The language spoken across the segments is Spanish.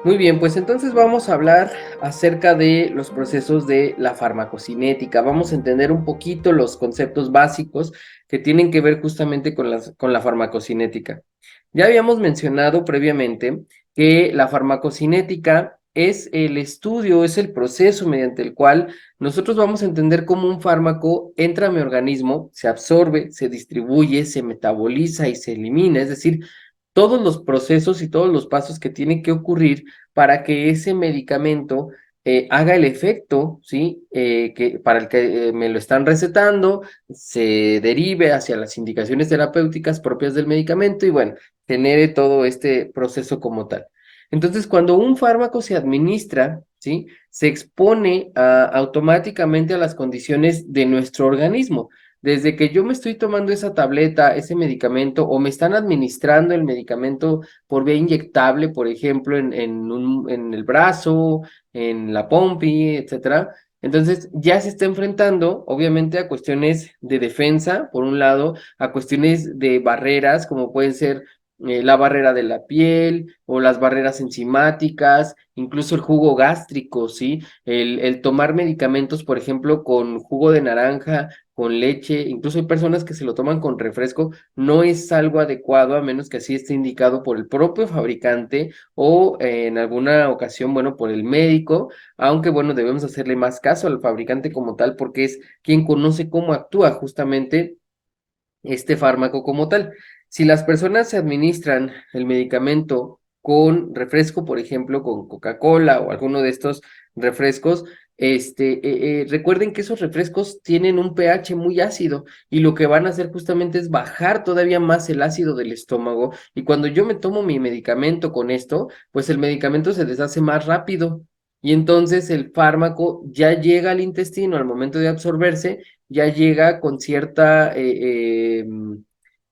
Muy bien, pues entonces vamos a hablar acerca de los procesos de la farmacocinética. Vamos a entender un poquito los conceptos básicos que tienen que ver justamente con la farmacocinética. Ya habíamos mencionado previamente que la farmacocinética es el estudio, es el proceso mediante el cual nosotros vamos a entender cómo un fármaco entra a mi organismo, se absorbe, se distribuye, se metaboliza y se elimina, es decir, todos los procesos y todos los pasos que tienen que ocurrir para que ese medicamento haga el efecto, ¿sí? Que, para el que me lo están recetando, se derive hacia las indicaciones terapéuticas propias del medicamento y bueno, genere todo este proceso como tal. Entonces, cuando un fármaco se administra, ¿sí? Se expone automáticamente a las condiciones de nuestro organismo. Desde que yo me estoy tomando esa tableta, ese medicamento, o me están administrando el medicamento por vía inyectable, por ejemplo, en el brazo, en la pompi, etcétera. Entonces ya se está enfrentando, obviamente, a cuestiones de defensa, por un lado, a cuestiones de barreras, como pueden ser la barrera de la piel o las barreras enzimáticas, incluso el jugo gástrico, ¿sí? El tomar medicamentos, por ejemplo, con jugo de naranja, con leche, incluso hay personas que se lo toman con refresco, no es algo adecuado a menos que así esté indicado por el propio fabricante o en alguna ocasión, bueno, por el médico, aunque bueno, debemos hacerle más caso al fabricante como tal porque es quien conoce cómo actúa justamente este fármaco como tal. Si las personas se administran el medicamento con refresco, por ejemplo, con Coca-Cola o alguno de estos refrescos, recuerden que esos refrescos tienen un pH muy ácido y lo que van a hacer justamente es bajar todavía más el ácido del estómago y cuando yo me tomo mi medicamento con esto, pues el medicamento se deshace más rápido y entonces el fármaco ya llega al intestino al momento de absorberse ya llega con cierta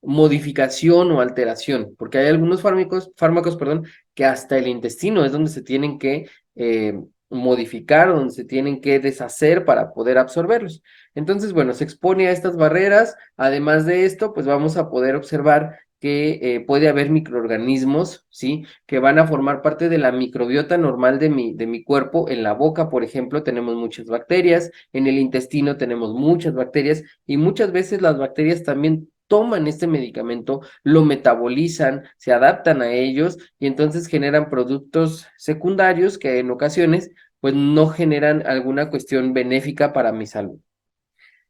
modificación o alteración, porque hay algunos fármacos, perdón, que hasta el intestino es donde se tienen que modificar, donde se tienen que deshacer para poder absorberlos. Entonces, bueno, se expone a estas barreras. Además de esto, pues vamos a poder observar que puede haber microorganismos, ¿sí? Que van a formar parte de la microbiota normal de mi cuerpo. En la boca, por ejemplo, tenemos muchas bacterias, en el intestino tenemos muchas bacterias y muchas veces las bacterias también toman este medicamento, lo metabolizan, se adaptan a ellos y entonces generan productos secundarios que en ocasiones pues no generan alguna cuestión benéfica para mi salud.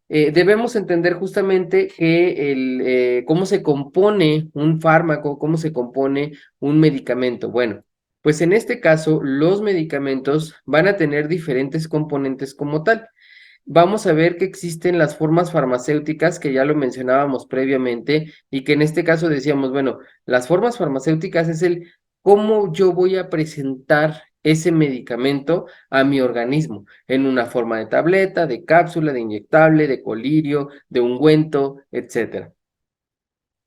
Debemos entender justamente que cómo se compone un fármaco, cómo se compone un medicamento. Bueno, pues en este caso, los medicamentos van a tener diferentes componentes como tal. Vamos a ver que existen las formas farmacéuticas, que ya lo mencionábamos previamente, y que en este caso decíamos, bueno, las formas farmacéuticas es el cómo yo voy a presentar ese medicamento a mi organismo, en una forma de tableta, de cápsula, de inyectable, de colirio, de ungüento, etcétera.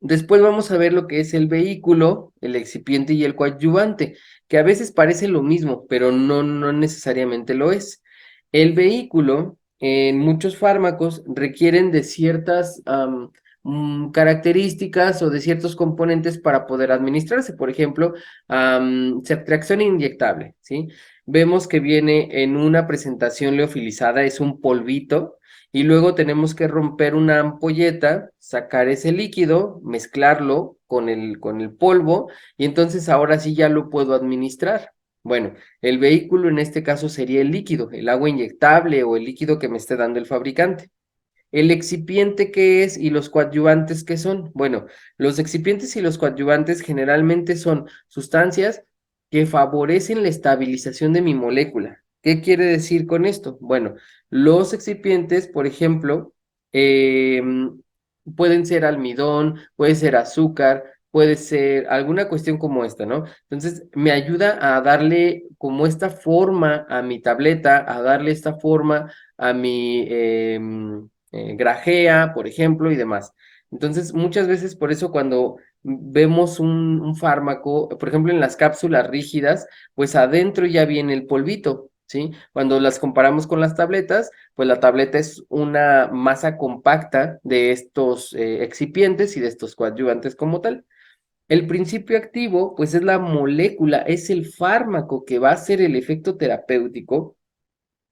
Después vamos a ver lo que es el vehículo, el excipiente y el coadyuvante, que a veces parece lo mismo, pero no necesariamente lo es. El vehículo, en muchos fármacos, requieren de ciertas características o de ciertos componentes para poder administrarse. Por ejemplo, ceftriaxona inyectable, ¿sí? Vemos que viene en una presentación leofilizada, es un polvito, y luego tenemos que romper una ampolleta, sacar ese líquido, mezclarlo con el polvo y entonces ahora sí ya lo puedo administrar. Bueno, el vehículo en este caso sería el líquido, el agua inyectable o el líquido que me esté dando el fabricante. El excipiente qué es y los coadyuvantes qué son. Bueno, los excipientes y los coadyuvantes generalmente son sustancias que favorecen la estabilización de mi molécula. ¿Qué quiere decir con esto? Bueno, los excipientes, por ejemplo, pueden ser almidón, puede ser azúcar, puede ser alguna cuestión como esta, ¿no? Entonces, me ayuda a darle como esta forma a mi tableta, a darle esta forma a mi grajea, por ejemplo, y demás. Entonces, muchas veces por eso cuando vemos un fármaco, por ejemplo, en las cápsulas rígidas, pues adentro ya viene el polvito, ¿sí? Cuando las comparamos con las tabletas, pues la tableta es una masa compacta de estos excipientes y de estos coadyuvantes como tal. El principio activo, pues es la molécula, es el fármaco que va a hacer el efecto terapéutico.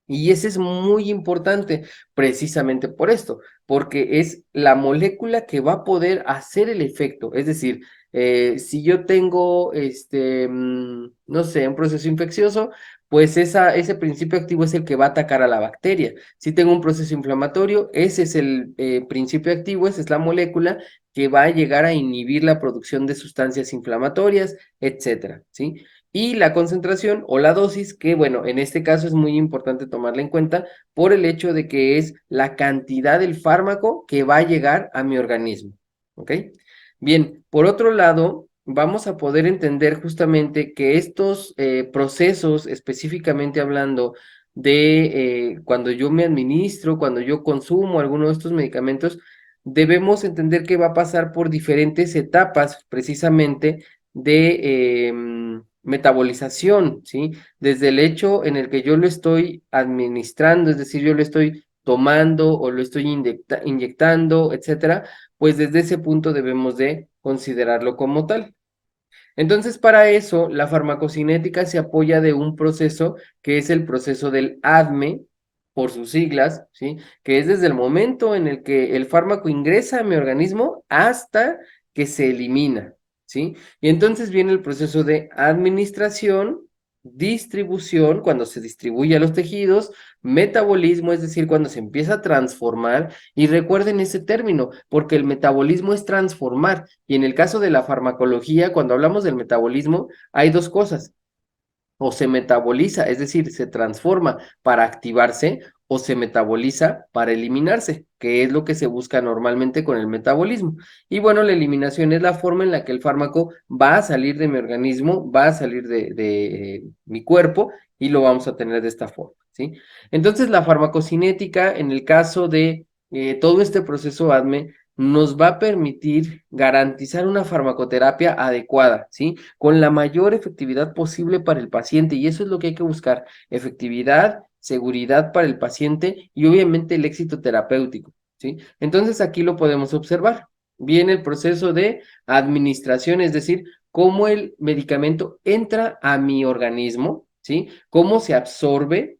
Y ese es muy importante precisamente por esto, porque es la molécula que va a poder hacer el efecto. Es decir, si yo tengo, no sé, un proceso infeccioso, pues ese principio activo es el que va a atacar a la bacteria. Si tengo un proceso inflamatorio, ese es el principio activo, esa es la molécula que va a llegar a inhibir la producción de sustancias inflamatorias, etcétera, ¿sí? Y la concentración o la dosis, que bueno, en este caso es muy importante tomarla en cuenta por el hecho de que es la cantidad del fármaco que va a llegar a mi organismo. ¿Ok? Bien, por otro lado, vamos a poder entender justamente que estos procesos, específicamente hablando de cuando yo me administro, cuando yo consumo alguno de estos medicamentos, debemos entender que va a pasar por diferentes etapas precisamente de metabolización, ¿sí? Desde el hecho en el que yo lo estoy administrando, es decir, yo lo estoy tomando o lo estoy inyectando, etcétera, pues desde ese punto debemos de considerarlo como tal. Entonces, para eso, la farmacocinética se apoya de un proceso que es el proceso del ADME, por sus siglas, ¿sí? Que es desde el momento en el que el fármaco ingresa a mi organismo hasta que se elimina, ¿sí? Y entonces viene el proceso de administración, distribución, cuando se distribuye a los tejidos, metabolismo, es decir, cuando se empieza a transformar, y recuerden ese término, porque el metabolismo es transformar, y en el caso de la farmacología, cuando hablamos del metabolismo, hay dos cosas: o se metaboliza, es decir, se transforma para activarse, o se metaboliza para eliminarse, que es lo que se busca normalmente con el metabolismo. Y bueno, la eliminación es la forma en la que el fármaco va a salir de mi organismo, va a salir de mi cuerpo, y lo vamos a tener de esta forma, ¿sí? Entonces, la farmacocinética, en el caso de todo este proceso ADME, nos va a permitir garantizar una farmacoterapia adecuada, ¿sí? Con la mayor efectividad posible para el paciente, y eso es lo que hay que buscar: efectividad, seguridad para el paciente y obviamente el éxito terapéutico, ¿sí? Entonces aquí lo podemos observar. Viene el proceso de administración, es decir, cómo el medicamento entra a mi organismo, ¿sí? Cómo se absorbe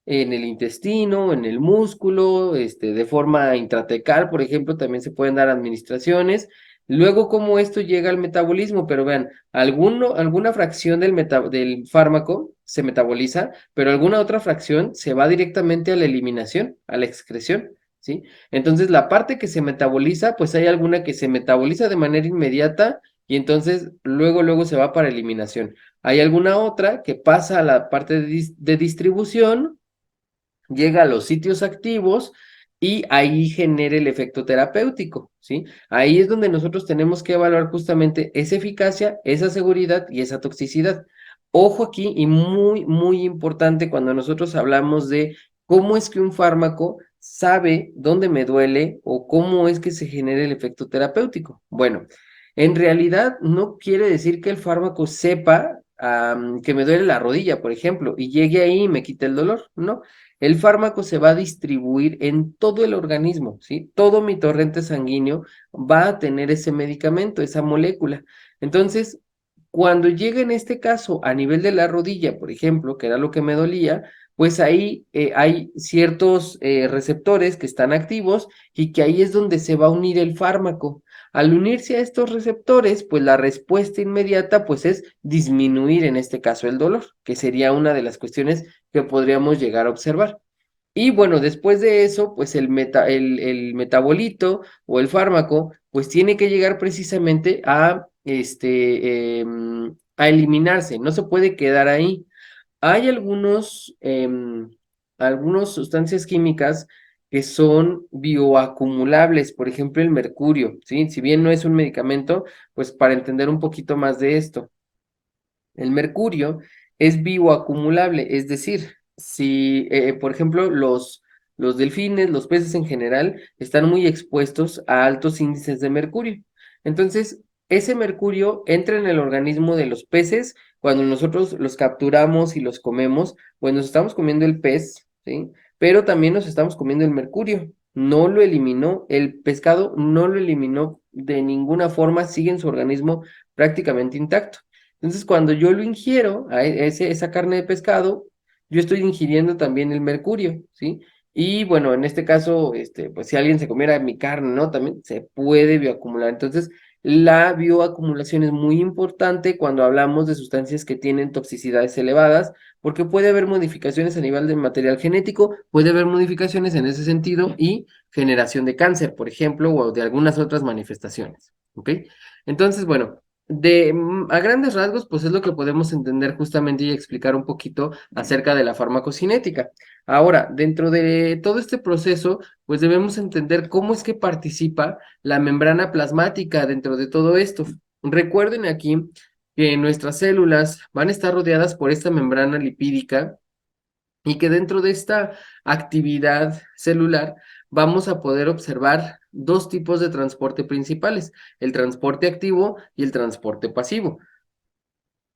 en el intestino, en el músculo, de forma intratecal, por ejemplo, también se pueden dar administraciones. Luego, cómo esto llega al metabolismo, pero vean, alguna fracción del fármaco se metaboliza, pero alguna otra fracción se va directamente a la eliminación, a la excreción, ¿sí? Entonces, la parte que se metaboliza, pues hay alguna que se metaboliza de manera inmediata y entonces luego se va para eliminación. Hay alguna otra que pasa a la parte de distribución, llega a los sitios activos y ahí genera el efecto terapéutico, ¿sí? Ahí es donde nosotros tenemos que evaluar justamente esa eficacia, esa seguridad y esa toxicidad. Ojo aquí, y muy, muy importante cuando nosotros hablamos de cómo es que un fármaco sabe dónde me duele o cómo es que se genera el efecto terapéutico. Bueno, en realidad no quiere decir que el fármaco sepa que me duele la rodilla, por ejemplo, y llegue ahí y me quite el dolor, ¿no? El fármaco se va a distribuir en todo el organismo, ¿sí? Todo mi torrente sanguíneo va a tener ese medicamento, esa molécula. Entonces, cuando llega en este caso a nivel de la rodilla, por ejemplo, que era lo que me dolía, pues ahí hay ciertos receptores que están activos y que ahí es donde se va a unir el fármaco. Al unirse a estos receptores, pues la respuesta inmediata pues es disminuir en este caso el dolor, que sería una de las cuestiones que podríamos llegar a observar. Y bueno, después de eso, pues el metabolito o el fármaco, pues tiene que llegar precisamente a eliminarse, no se puede quedar ahí. Hay algunas sustancias químicas que son bioacumulables, por ejemplo, el mercurio, ¿sí? Si bien no es un medicamento, pues para entender un poquito más de esto. El mercurio es bioacumulable, es decir, si, por ejemplo, los delfines, los peces en general, están muy expuestos a altos índices de mercurio. Entonces, ese mercurio entra en el organismo de los peces cuando nosotros los capturamos y los comemos, pues nos estamos comiendo el pez, ¿sí? Pero también nos estamos comiendo el mercurio. no lo eliminó, el pescado no lo eliminó de ninguna forma, sigue en su organismo prácticamente intacto. Entonces, cuando yo lo ingiero, esa carne de pescado, yo estoy ingiriendo también el mercurio, ¿sí? Y bueno, en este caso, pues si alguien se comiera mi carne, ¿no? También se puede bioacumular. Entonces, la bioacumulación es muy importante cuando hablamos de sustancias que tienen toxicidades elevadas, porque puede haber modificaciones a nivel del material genético, puede haber modificaciones en ese sentido y generación de cáncer, por ejemplo, o de algunas otras manifestaciones, ¿ok? Entonces, bueno, a grandes rasgos, pues es lo que podemos entender justamente y explicar un poquito acerca de la farmacocinética. Ahora, dentro de todo este proceso, pues debemos entender cómo es que participa la membrana plasmática dentro de todo esto. Recuerden aquí que nuestras células van a estar rodeadas por esta membrana lipídica y que dentro de esta actividad celular vamos a poder observar dos tipos de transporte principales, el transporte activo y el transporte pasivo.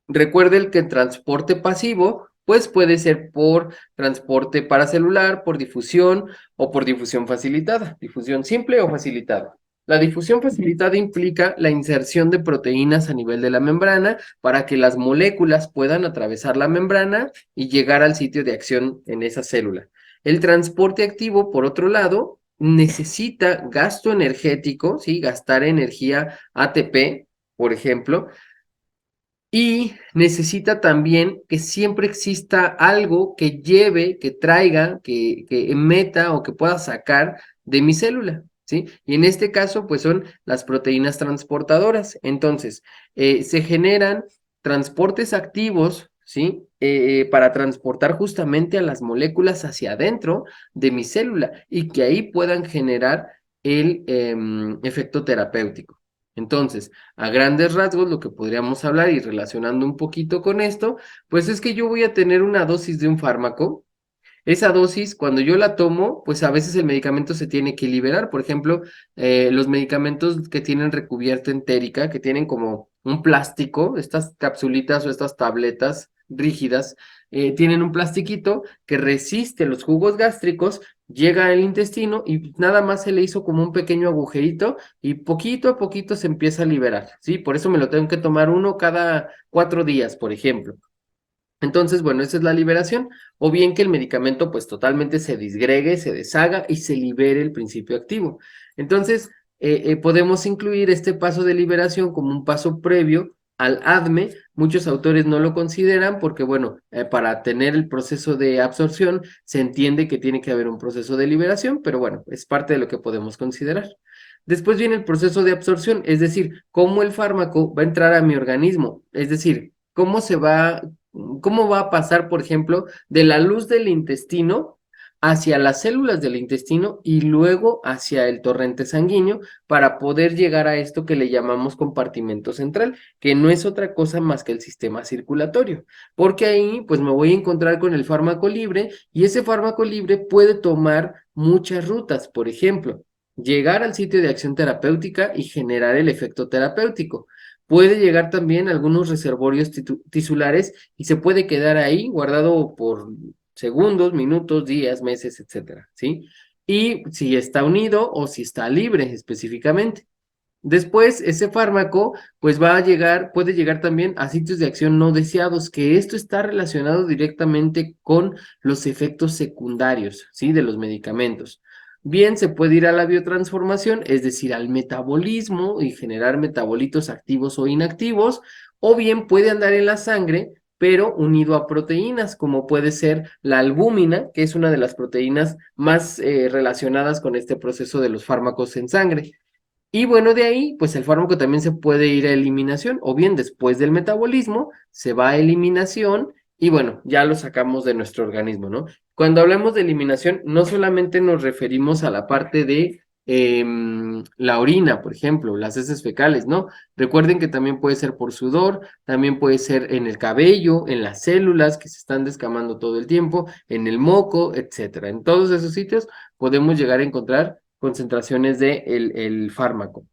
Recuerden que el transporte pasivo, pues puede ser por transporte paracelular, por difusión o por difusión facilitada, difusión simple o facilitada. La difusión facilitada implica la inserción de proteínas a nivel de la membrana para que las moléculas puedan atravesar la membrana y llegar al sitio de acción en esa célula. El transporte activo, por otro lado, necesita gasto energético, ¿sí? Gastar energía ATP, por ejemplo, y necesita también que siempre exista algo que lleve, que traiga, que meta o que pueda sacar de mi célula, ¿sí? Y en este caso, pues son las proteínas transportadoras. Entonces, se generan transportes activos, ¿sí? Para transportar justamente a las moléculas hacia adentro de mi célula y que ahí puedan generar el efecto terapéutico. Entonces, a grandes rasgos, lo que podríamos hablar y relacionando un poquito con esto, pues es que yo voy a tener una dosis de un fármaco. Esa dosis, cuando yo la tomo, pues a veces el medicamento se tiene que liberar. Por ejemplo, los medicamentos que tienen recubierta entérica, que tienen como un plástico, estas capsulitas o estas tabletas rígidas, tienen un plastiquito que resiste los jugos gástricos, llega al intestino y nada más se le hizo como un pequeño agujerito y poquito a poquito se empieza a liberar, ¿sí? Por eso me lo tengo que tomar uno cada 4 días, por ejemplo. Entonces, bueno, esa es la liberación, o bien que el medicamento pues totalmente se disgregue, se deshaga y se libere el principio activo. Entonces, podemos incluir este paso de liberación como un paso previo al ADME. Muchos autores no lo consideran porque, bueno, para tener el proceso de absorción se entiende que tiene que haber un proceso de liberación, pero bueno, es parte de lo que podemos considerar. Después viene el proceso de absorción, es decir, cómo el fármaco va a entrar a mi organismo, es decir, cómo va a pasar, por ejemplo, de la luz del intestino hacia las células del intestino y luego hacia el torrente sanguíneo para poder llegar a esto que le llamamos compartimento central, que no es otra cosa más que el sistema circulatorio, porque ahí pues me voy a encontrar con el fármaco libre y ese fármaco libre puede tomar muchas rutas, por ejemplo, llegar al sitio de acción terapéutica y generar el efecto terapéutico. Puede llegar también a algunos reservorios tisulares y se puede quedar ahí guardado por segundos, minutos, días, meses, etcétera, ¿sí? Y si está unido o si está libre específicamente. Después, ese fármaco, pues va a llegar, puede llegar también a sitios de acción no deseados, que esto está relacionado directamente con los efectos secundarios, ¿sí? De los medicamentos. Bien, se puede ir a la biotransformación, es decir, al metabolismo y generar metabolitos activos o inactivos, o bien puede andar en la sangre, pero unido a proteínas, como puede ser la albúmina, que es una de las proteínas más relacionadas con este proceso de los fármacos en sangre. Y bueno, de ahí, pues el fármaco también se puede ir a eliminación, o bien después del metabolismo, se va a eliminación y bueno, ya lo sacamos de nuestro organismo, ¿no? Cuando hablamos de eliminación, no solamente nos referimos a la parte de la orina, por ejemplo, las heces fecales, ¿no? Recuerden que también puede ser por sudor, también puede ser en el cabello, en las células que se están descamando todo el tiempo, en el moco, etcétera. En todos esos sitios podemos llegar a encontrar concentraciones de el fármaco.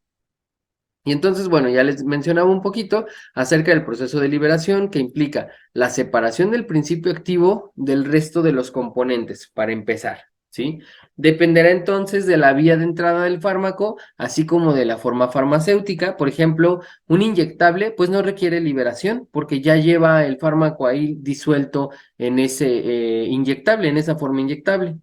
Y entonces, bueno, ya les mencionaba un poquito acerca del proceso de liberación que implica la separación del principio activo del resto de los componentes, para empezar, ¿sí? Dependerá entonces de la vía de entrada del fármaco, así como de la forma farmacéutica. Por ejemplo, un inyectable, pues no requiere liberación, porque ya lleva el fármaco ahí disuelto en ese inyectable, en esa forma inyectable.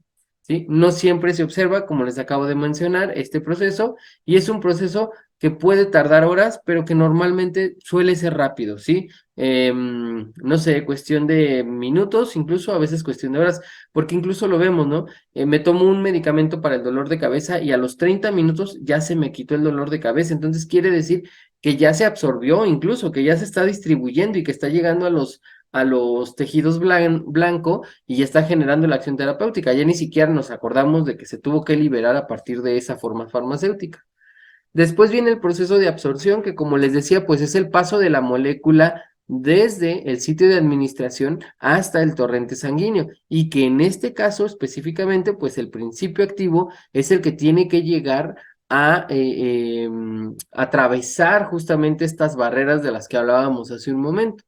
¿Sí? No siempre se observa, como les acabo de mencionar, este proceso, y es un proceso que puede tardar horas, pero que normalmente suele ser rápido, ¿sí? No sé, cuestión de minutos, incluso a veces cuestión de horas, porque incluso lo vemos, ¿no? Me tomo un medicamento para el dolor de cabeza y a los 30 minutos ya se me quitó el dolor de cabeza, entonces quiere decir que ya se absorbió, incluso que ya se está distribuyendo y que está llegando a los tejidos blanco y ya está generando la acción terapéutica. Ya ni siquiera nos acordamos de que se tuvo que liberar a partir de esa forma farmacéutica. Después viene el proceso de absorción, que como les decía, pues es el paso de la molécula desde el sitio de administración hasta el torrente sanguíneo y que en este caso específicamente, pues el principio activo es el que tiene que llegar a atravesar justamente estas barreras de las que hablábamos hace un momento.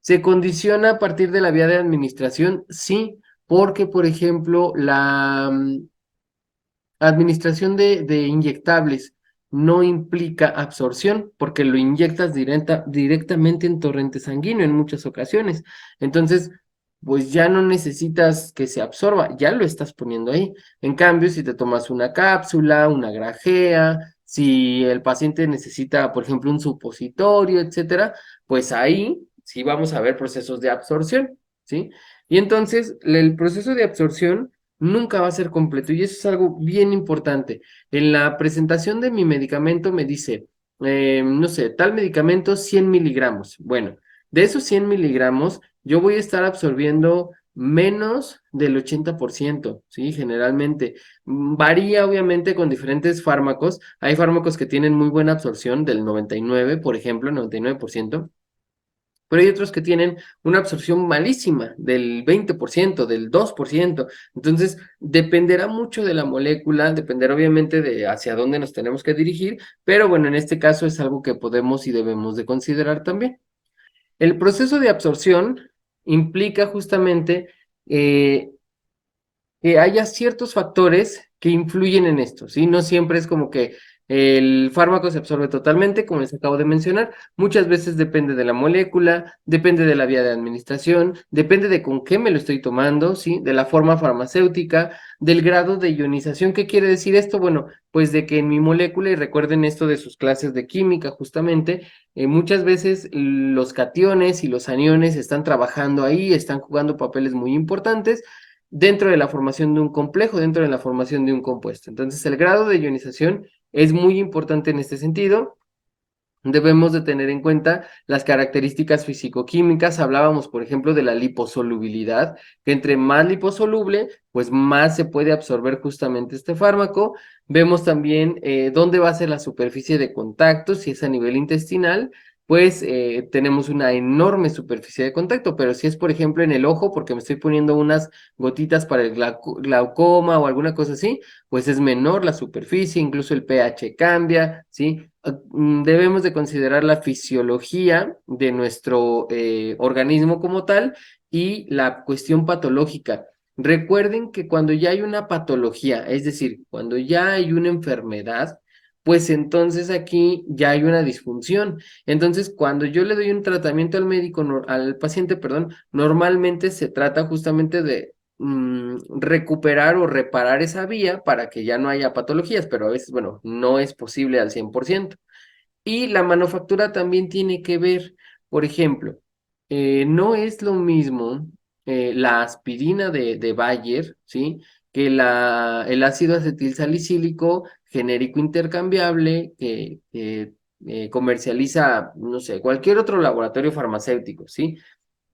¿Se condiciona a partir de la vía de administración? Sí, porque, por ejemplo, la administración de inyectables no implica absorción, porque lo inyectas directamente en torrente sanguíneo en muchas ocasiones. Entonces, pues ya no necesitas que se absorba, ya lo estás poniendo ahí. En cambio, si te tomas una cápsula, una grajea, si el paciente necesita, por ejemplo, un supositorio, etcétera, pues ahí sí vamos a ver procesos de absorción, ¿sí? Y entonces, el proceso de absorción nunca va a ser completo y eso es algo bien importante. En la presentación de mi medicamento me dice, no sé, tal medicamento 100 miligramos. Bueno, de esos 100 miligramos yo voy a estar absorbiendo menos del 80%, ¿sí? Generalmente. Varía obviamente con diferentes fármacos. Hay fármacos que tienen muy buena absorción del 99, por ejemplo, 99%. Pero hay otros que tienen una absorción malísima del 20%, del 2%. Entonces, dependerá mucho de la molécula, dependerá obviamente de hacia dónde nos tenemos que dirigir, pero bueno, en este caso es algo que podemos y debemos de considerar también. El proceso de absorción implica justamente eh, que haya ciertos factores que influyen en esto, ¿sí? No siempre es como que el fármaco se absorbe totalmente, como les acabo de mencionar. Muchas veces depende de la molécula, depende de la vía de administración, depende de con qué me lo estoy tomando, ¿sí? De la forma farmacéutica, del grado de ionización. ¿Qué quiere decir esto? Bueno, pues de que en mi molécula, y recuerden esto de sus clases de química justamente, muchas veces los cationes y los aniones están trabajando ahí, están jugando papeles muy importantes dentro de la formación de un complejo, dentro de la formación de un compuesto. Entonces, el grado de ionización es muy importante en este sentido. Debemos de tener en cuenta las características fisicoquímicas. Hablábamos, por ejemplo, de la liposolubilidad, que entre más liposoluble, pues más se puede absorber justamente este fármaco. Vemos también dónde va a ser la superficie de contacto, si es a nivel intestinal, pues tenemos una enorme superficie de contacto, pero si es, por ejemplo, en el ojo, porque me estoy poniendo unas gotitas para el glaucoma o alguna cosa así, pues es menor la superficie, incluso el pH cambia, ¿sí? Debemos de considerar la fisiología de nuestro organismo como tal y la cuestión patológica. Recuerden que cuando ya hay una patología, es decir, cuando ya hay una enfermedad, pues entonces aquí ya hay una disfunción. Entonces, cuando yo le doy un tratamiento al médico, al paciente, perdón, normalmente se trata justamente de recuperar o reparar esa vía para que ya no haya patologías, pero a veces, bueno, no es posible al 100%. Y la manufactura también tiene que ver, por ejemplo, no es lo mismo la aspirina de Bayer, ¿sí? Que el ácido acetil salicílico genérico intercambiable que comercializa, no sé, cualquier otro laboratorio farmacéutico, ¿sí?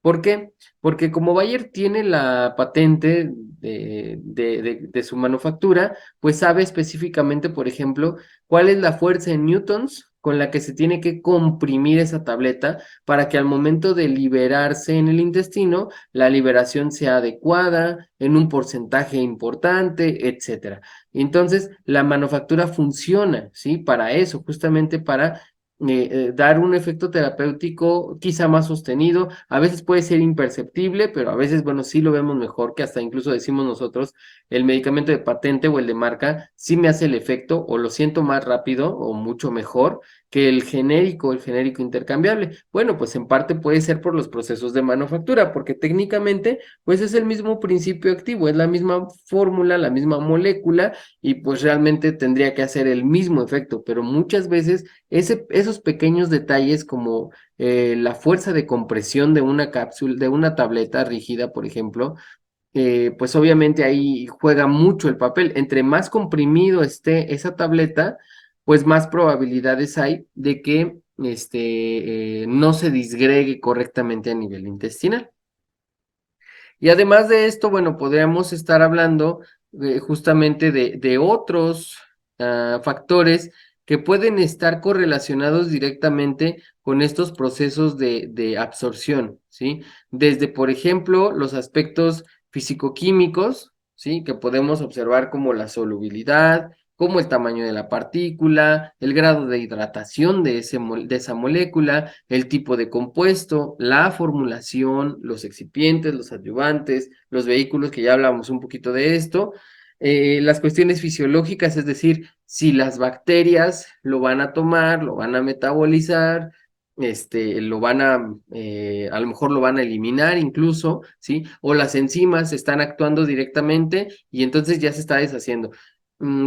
¿Por qué? Porque como Bayer tiene la patente de su manufactura, pues sabe específicamente, por ejemplo, cuál es la fuerza en newtons con la que se tiene que comprimir esa tableta para que al momento de liberarse en el intestino, la liberación sea adecuada, en un porcentaje importante, etcétera. Entonces, la manufactura funciona, ¿sí? Para eso, justamente para dar un efecto terapéutico quizá más sostenido. A veces puede ser imperceptible, pero a veces, bueno, sí lo vemos mejor, que hasta incluso decimos nosotros, el medicamento de patente o el de marca sí me hace el efecto o lo siento más rápido o mucho mejor que el genérico intercambiable. Bueno, pues en parte puede ser por los procesos de manufactura, porque técnicamente, pues es el mismo principio activo, es la misma fórmula, la misma molécula, y pues realmente tendría que hacer el mismo efecto, pero muchas veces esos pequeños detalles como la fuerza de compresión de una cápsula, de una tableta rígida, por ejemplo, pues obviamente ahí juega mucho el papel. Entre más comprimido esté esa tableta, pues más probabilidades hay de que no se disgregue correctamente a nivel intestinal. Y además de esto, bueno, podríamos estar hablando justamente de otros factores que pueden estar correlacionados directamente con estos procesos de absorción, ¿sí? Desde, por ejemplo, los aspectos fisicoquímicos, ¿sí? Que podemos observar como la solubilidad, como el tamaño de la partícula, el grado de hidratación de esa molécula, el tipo de compuesto, la formulación, los excipientes, los adyuvantes, los vehículos, que ya hablamos un poquito de esto, las cuestiones fisiológicas, es decir, si las bacterias lo van a tomar, lo van a metabolizar, a lo mejor lo van a eliminar incluso, ¿sí? O las enzimas están actuando directamente y entonces ya se está deshaciendo.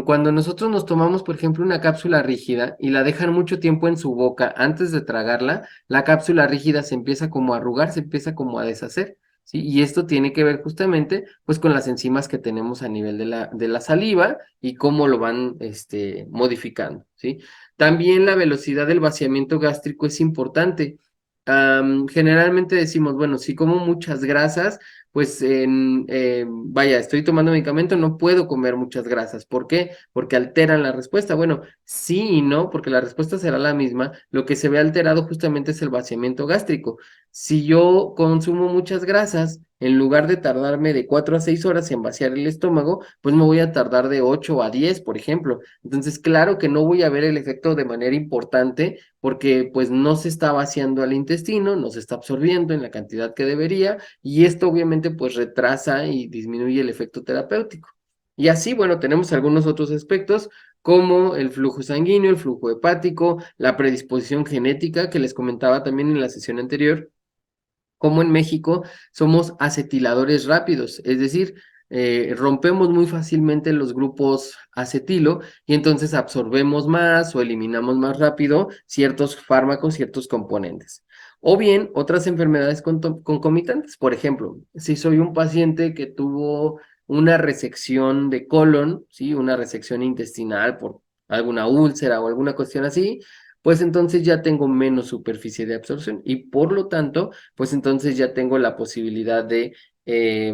Cuando nosotros nos tomamos, por ejemplo, una cápsula rígida y la dejan mucho tiempo en su boca antes de tragarla, la cápsula rígida se empieza como a arrugar, se empieza como a deshacer, ¿sí? Y esto tiene que ver justamente, pues, con las enzimas que tenemos a nivel de la saliva y cómo lo van, modificando, ¿sí? También la velocidad del vaciamiento gástrico es importante. Generalmente decimos, bueno, si como muchas grasas, pues vaya, estoy tomando medicamento, no puedo comer muchas grasas. ¿Por qué? Porque alteran la respuesta. Bueno, sí y no, porque la respuesta será la misma. Lo que se ve alterado justamente es el vaciamiento gástrico. Si yo consumo muchas grasas, en lugar de tardarme de 4 a 6 horas en vaciar el estómago, pues me voy a tardar de 8 a 10, por ejemplo. Entonces, claro que no voy a ver el efecto de manera importante porque pues no se está vaciando al intestino, no se está absorbiendo en la cantidad que debería y esto obviamente pues retrasa y disminuye el efecto terapéutico. Y así, bueno, tenemos algunos otros aspectos como el flujo sanguíneo, el flujo hepático, la predisposición genética que les comentaba también en la sesión anterior, como en México somos acetiladores rápidos, es decir, rompemos muy fácilmente los grupos acetilo y entonces absorbemos más o eliminamos más rápido ciertos fármacos, ciertos componentes. O bien otras enfermedades concomitantes, por ejemplo, si soy un paciente que tuvo una resección de colon, ¿sí? Una resección intestinal por alguna úlcera o alguna cuestión así, pues entonces ya tengo menos superficie de absorción y por lo tanto pues entonces ya tengo la posibilidad de que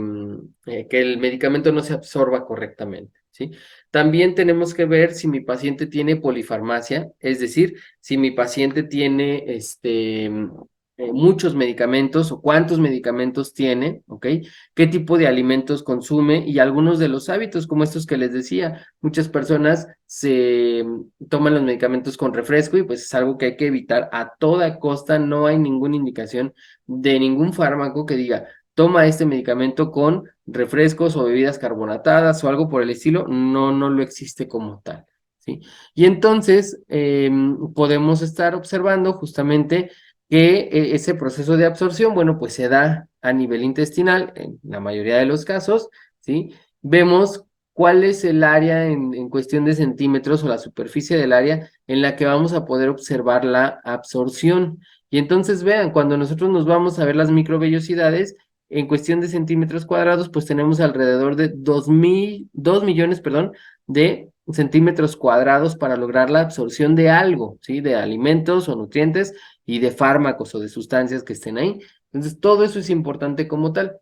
el medicamento no se absorba correctamente, ¿sí? También tenemos que ver si mi paciente tiene polifarmacia, es decir, si mi paciente tiene muchos medicamentos o cuántos medicamentos tiene, ¿ok? ¿Qué tipo de alimentos consume? Y algunos de los hábitos, como estos que les decía, muchas personas se toman los medicamentos con refresco y pues es algo que hay que evitar a toda costa, no hay ninguna indicación de ningún fármaco que diga, toma este medicamento con refrescos o bebidas carbonatadas o algo por el estilo, no, no lo existe como tal, ¿sí? Y entonces podemos estar observando justamente que ese proceso de absorción, bueno, pues se da a nivel intestinal en la mayoría de los casos, ¿sí? Vemos cuál es el área en cuestión de centímetros o la superficie del área en la que vamos a poder observar la absorción. Y entonces vean, cuando nosotros nos vamos a ver las microvellosidades, en cuestión de centímetros cuadrados, pues tenemos alrededor de 2 millones, perdón, de centímetros cuadrados para lograr la absorción de algo, ¿sí? De alimentos o nutrientes y de fármacos o de sustancias que estén ahí. Entonces, todo eso es importante como tal.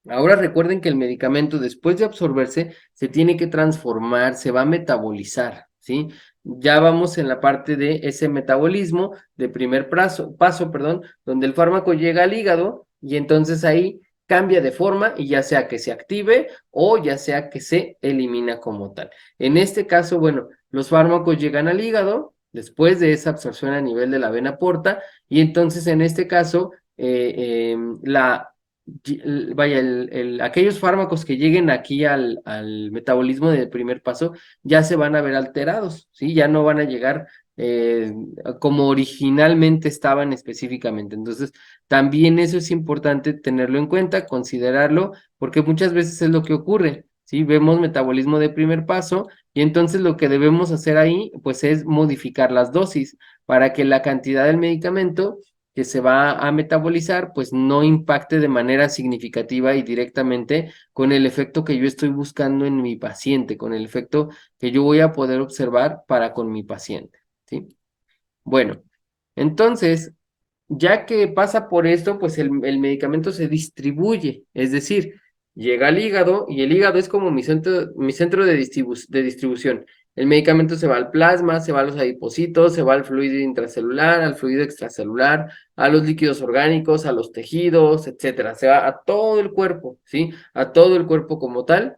Ahora recuerden que el medicamento, después de absorberse, se tiene que transformar, se va a metabolizar, ¿sí? Ya vamos en la parte de ese metabolismo de primer paso, perdón, donde el fármaco llega al hígado y entonces ahí cambia de forma y ya sea que se active o ya sea que se elimina como tal. En este caso, bueno, los fármacos llegan al hígado, después de esa absorción a nivel de la vena porta, y entonces en este caso, vaya, aquellos fármacos que lleguen aquí al metabolismo del primer paso ya se van a ver alterados, ¿sí? Ya no van a llegar eh, como originalmente estaban específicamente. Entonces, también eso es importante tenerlo en cuenta, considerarlo, porque muchas veces es lo que ocurre, ¿sí? Vemos metabolismo de primer paso y entonces lo que debemos hacer ahí, pues es modificar las dosis para que la cantidad del medicamento que se va a metabolizar, pues no impacte de manera significativa y directamente con el efecto que yo estoy buscando en mi paciente, con el efecto que yo voy a poder observar para con mi paciente, ¿sí? Bueno, entonces, ya que pasa por esto, pues el medicamento se distribuye, es decir, llega al hígado y el hígado es como mi centro de de distribución. El medicamento se va al plasma, se va a los adipocitos, se va al fluido intracelular, al fluido extracelular, a los líquidos orgánicos, a los tejidos, etcétera. Se va a todo el cuerpo, ¿sí? A todo el cuerpo como tal.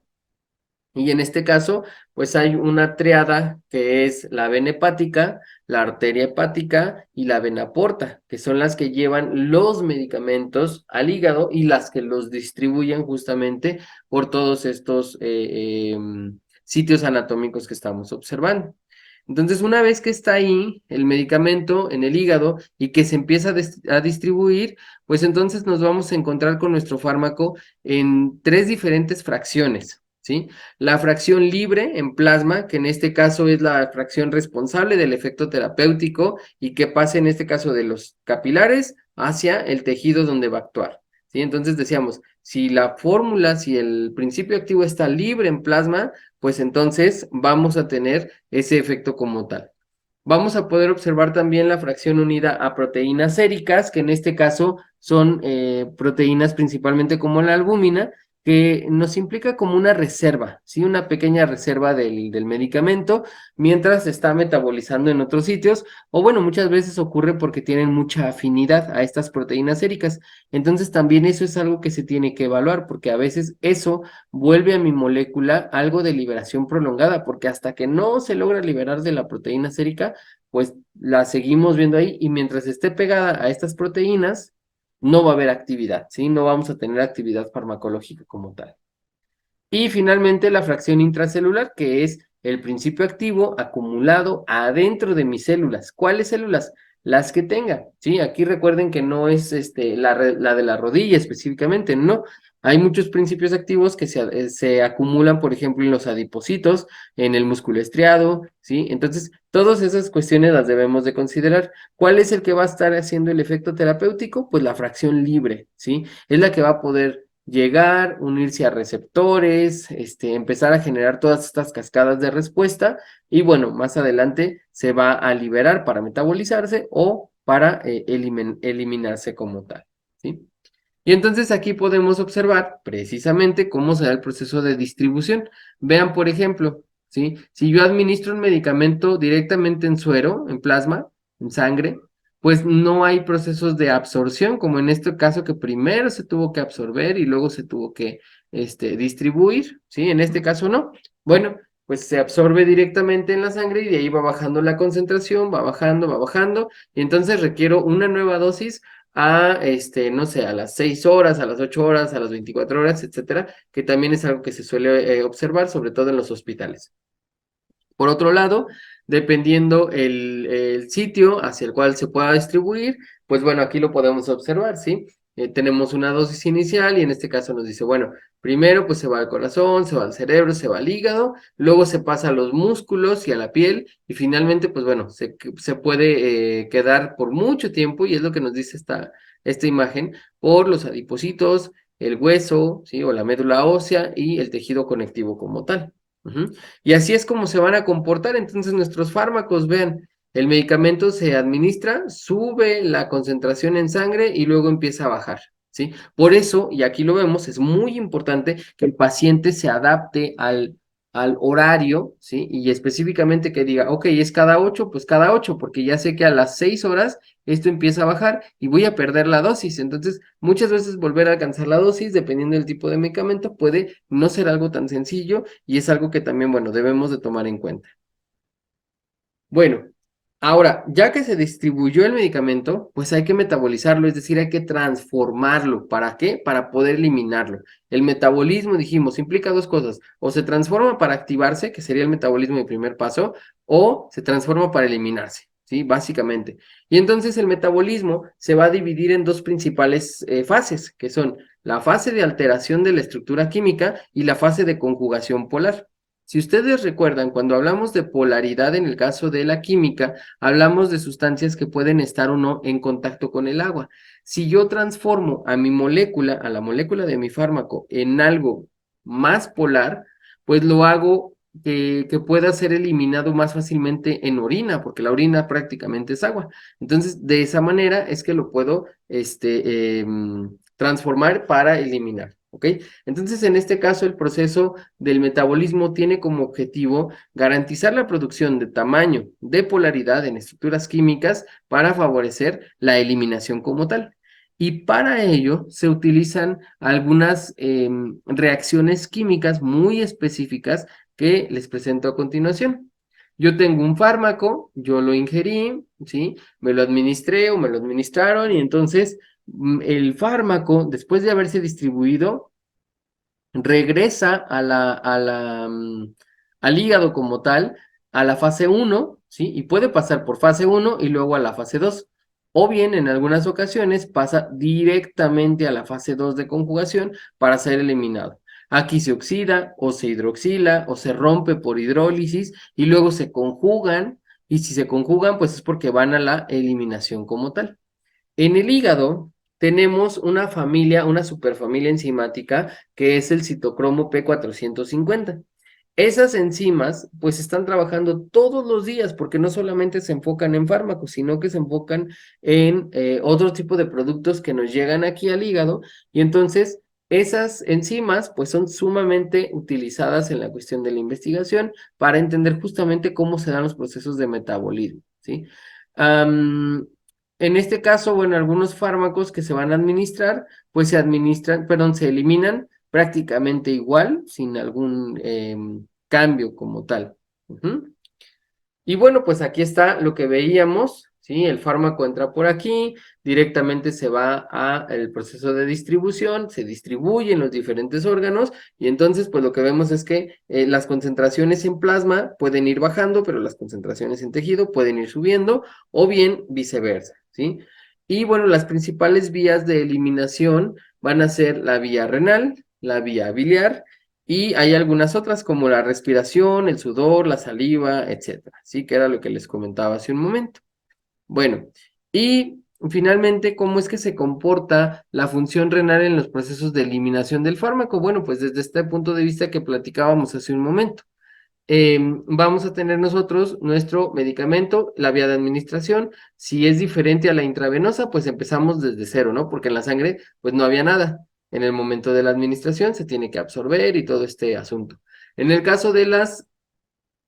Y en este caso, pues hay una triada que es la vena hepática, la arteria hepática y la vena porta, que son las que llevan los medicamentos al hígado y las que los distribuyen justamente por todos estos sitios anatómicos que estamos observando. Entonces, una vez que está ahí el medicamento en el hígado y que se empieza a distribuir, pues entonces nos vamos a encontrar con nuestro fármaco en tres diferentes fracciones, ¿sí? La fracción libre en plasma, que en este caso es la fracción responsable del efecto terapéutico y que pasa en este caso de los capilares hacia el tejido donde va a actuar, ¿sí? Entonces decíamos, si la fórmula, si el principio activo está libre en plasma, pues entonces vamos a tener ese efecto como tal. Vamos a poder observar también la fracción unida a proteínas séricas, que en este caso son proteínas principalmente como la albúmina, que nos implica como una reserva, ¿sí? Una pequeña reserva del medicamento mientras se está metabolizando en otros sitios, o bueno, muchas veces ocurre porque tienen mucha afinidad a estas proteínas séricas. Entonces también eso es algo que se tiene que evaluar, porque a veces eso vuelve a mi molécula algo de liberación prolongada, porque hasta que no se logra liberar de la proteína sérica, pues la seguimos viendo ahí y mientras esté pegada a estas proteínas, no va a haber actividad, ¿sí? No vamos a tener actividad farmacológica como tal. Y finalmente la fracción intracelular, que es el principio activo acumulado adentro de mis células. ¿Cuáles células? Las que tenga, ¿sí? Aquí recuerden que no es la de la rodilla específicamente, no. Hay muchos principios activos que se acumulan, por ejemplo, en los adipocitos, en el músculo estriado, ¿sí? Entonces, todas esas cuestiones las debemos de considerar. ¿Cuál es el que va a estar haciendo el efecto terapéutico? Pues la fracción libre, ¿sí? Es la que va a poder llegar, unirse a receptores, empezar a generar todas estas cascadas de respuesta y bueno, más adelante se va a liberar para metabolizarse o para eliminarse como tal, ¿sí? Y entonces aquí podemos observar precisamente cómo se da el proceso de distribución. Vean, por ejemplo, ¿sí? Si yo administro un medicamento directamente en suero, en plasma, en sangre, pues no hay procesos de absorción, como en este caso que primero se tuvo que absorber y luego se tuvo que distribuir, ¿sí? En este caso no. Bueno, pues se absorbe directamente en la sangre y de ahí va bajando la concentración, va bajando, y entonces requiero una nueva dosis a, no sé, a las 6 horas, a las 8 horas, a las 24 horas, etcétera, que también es algo que se suele observar, sobre todo en los hospitales. Por otro lado, dependiendo el sitio hacia el cual se pueda distribuir, pues bueno, aquí lo podemos observar, ¿sí? Tenemos una dosis inicial y en este caso nos dice, bueno, primero pues se va al corazón, se va al cerebro, se va al hígado, luego se pasa a los músculos y a la piel y finalmente pues bueno, se puede quedar por mucho tiempo y es lo que nos dice esta imagen, por los adipocitos, el hueso, ¿sí? O la médula ósea y el tejido conectivo como tal. Ujú. Y así es como se van a comportar entonces nuestros fármacos. Vean, el medicamento se administra, sube la concentración en sangre y luego empieza a bajar, ¿sí? Por eso, y aquí lo vemos, es muy importante que el paciente se adapte al horario, ¿sí? Y específicamente que diga, ok, es cada 8, pues cada 8, porque ya sé que a las 6 horas esto empieza a bajar y voy a perder la dosis. Entonces, muchas veces volver a alcanzar la dosis, dependiendo del tipo de medicamento, puede no ser algo tan sencillo y es algo que también, bueno, debemos de tomar en cuenta. Bueno, Ahora, ya que se distribuyó el medicamento, pues hay que metabolizarlo, es decir, hay que transformarlo. ¿Para qué? Para poder eliminarlo. El metabolismo, dijimos, implica dos cosas. O se transforma para activarse, que sería el metabolismo de primer paso, o se transforma para eliminarse, ¿sí? Básicamente. Y entonces el metabolismo se va a dividir en dos principales fases, que son la fase de alteración de la estructura química y la fase de conjugación polar. Si ustedes recuerdan, cuando hablamos de polaridad en el caso de la química, hablamos de sustancias que pueden estar o no en contacto con el agua. Si yo transformo a mi molécula, a la molécula de mi fármaco, en algo más polar, pues lo hago que pueda ser eliminado más fácilmente en orina, porque la orina prácticamente es agua. Entonces, de esa manera es que lo puedo transformar para eliminar. ¿Ok? Entonces, en este caso, el proceso del metabolismo tiene como objetivo garantizar la producción de tamaño, de polaridad en estructuras químicas para favorecer la eliminación como tal. Y para ello se utilizan algunas reacciones químicas muy específicas que les presento a continuación. Yo tengo un fármaco, yo lo ingerí, ¿sí? Me lo administré o me lo administraron y entonces el fármaco, después de haberse distribuido, regresa al hígado como tal, a la fase 1, ¿sí? Y puede pasar por fase 1 y luego a la fase 2. O bien, en algunas ocasiones, pasa directamente a la fase 2 de conjugación para ser eliminado. Aquí se oxida, o se hidroxila, o se rompe por hidrólisis, y luego se conjugan, y si se conjugan, pues es porque van a la eliminación como tal. En el hígado tenemos una familia, una superfamilia enzimática que es el citocromo P450. Esas enzimas pues están trabajando todos los días porque no solamente se enfocan en fármacos, sino que se enfocan en otro tipo de productos que nos llegan aquí al hígado y entonces esas enzimas pues son sumamente utilizadas en la cuestión de la investigación para entender justamente cómo se dan los procesos de metabolismo, ¿sí? En este caso, bueno, algunos fármacos que se van a administrar, pues se administran, perdón, se eliminan prácticamente igual, sin algún cambio como tal. Ujú. Y bueno, pues aquí está lo que veíamos, ¿sí? El fármaco entra por aquí, directamente se va al proceso de distribución, se distribuye en los diferentes órganos y entonces pues lo que vemos es que las concentraciones en plasma pueden ir bajando, pero las concentraciones en tejido pueden ir subiendo o bien viceversa, ¿sí? Y bueno, las principales vías de eliminación van a ser la vía renal, la vía biliar y hay algunas otras como la respiración, el sudor, la saliva, etcétera, ¿sí? Que era lo que les comentaba hace un momento. Bueno, y finalmente, ¿cómo es que se comporta la función renal en los procesos de eliminación del fármaco? Bueno, pues desde este punto de vista que platicábamos hace un momento. Vamos a tener nosotros nuestro medicamento, la vía de administración. Si es diferente a la intravenosa, pues empezamos desde cero, ¿no? Porque en la sangre, pues no había nada. En el momento de la administración se tiene que absorber y todo este asunto. En el caso de las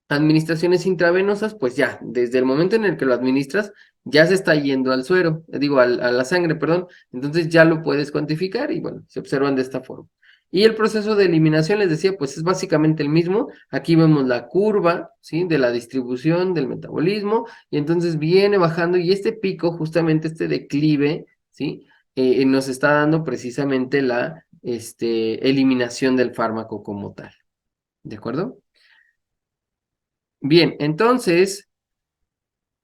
administraciones intravenosas, pues ya, desde el momento en el que lo administras, ya se está yendo al suero, digo, a la sangre, perdón, entonces ya lo puedes cuantificar y bueno, se observan de esta forma. Y el proceso de eliminación, les decía, pues es básicamente el mismo. Aquí vemos la curva, ¿sí? De la distribución del metabolismo, y entonces viene bajando, y este pico, justamente este declive, ¿sí? Nos está dando precisamente la eliminación del fármaco como tal. ¿De acuerdo? Bien, entonces,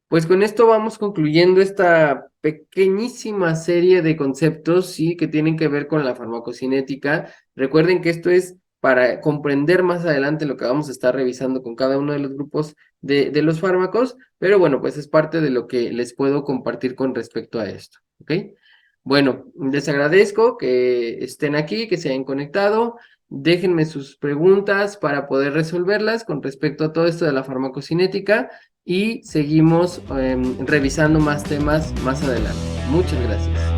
pues con esto vamos concluyendo esta pequeñísima serie de conceptos, sí, que tienen que ver con la farmacocinética. Recuerden que esto es para comprender más adelante lo que vamos a estar revisando con cada uno de los grupos de los fármacos, pero bueno, pues es parte de lo que les puedo compartir con respecto a esto, ¿ok? Bueno, les agradezco que estén aquí, que se hayan conectado. Déjenme sus preguntas para poder resolverlas con respecto a todo esto de la farmacocinética y seguimos revisando más temas más adelante. Muchas gracias.